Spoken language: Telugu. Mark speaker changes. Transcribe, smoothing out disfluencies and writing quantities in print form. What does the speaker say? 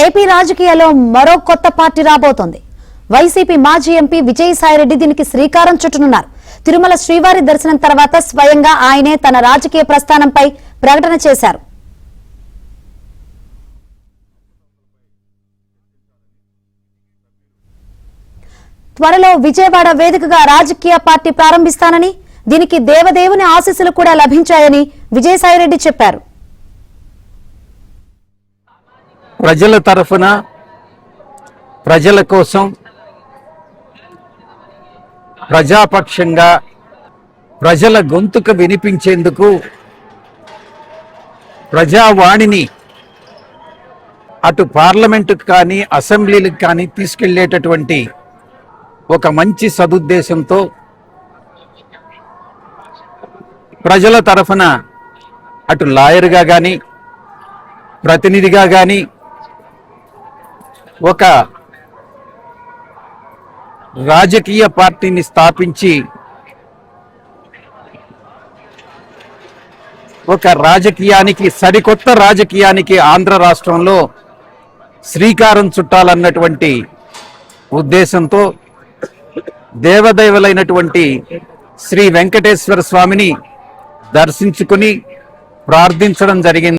Speaker 1: ఏపీ రాజకీయాల్లో మరో కొత్త పార్టీ రాబోతోంది. వైసీపీ మాజీ ఎంపీ విజయసాయిరెడ్డి దీనికి శ్రీకారం చుట్టనున్నారు. తిరుమల శ్రీవారి దర్శనం తర్వాత స్వయంగా ఆయనే తన రాజకీయ ప్రస్థానంపై ప్రకటన చేశారు. త్వరలో విజయవాడ వేదికగా రాజకీయ పార్టీ ప్రారంభిస్తానని, దీనికి దేవదేవుని ఆశీస్సులు కూడా లభించాయని విజయసాయిరెడ్డి చెప్పారు.
Speaker 2: ప్రజల తరఫున ప్రజల కోసం ప్రజాపక్షంగా ప్రజల గొంతుకు వినిపించేందుకు ప్రజావాణిని అటు పార్లమెంటుకు కానీ అసెంబ్లీలకు కానీ తీసుకెళ్లేటటువంటి ఒక మంచి సదుద్దేశంతో ప్రజల తరఫున అటు లాయర్గా కానీ ప్రతినిధిగా కానీ ఒక రాజకీయ పార్టీని స్థాపించి ఒక రాజకీయానికి సరికొత్త రాజకీయానికి ఆంధ్ర రాష్ట్రంలో శ్రీకారం చుట్టాలన్నటువంటి ఉద్దేశంతో దేవదేవులైనటువంటి శ్రీ వెంకటేశ్వర స్వామిని దర్శించుకుని ప్రార్థించడం జరిగింది.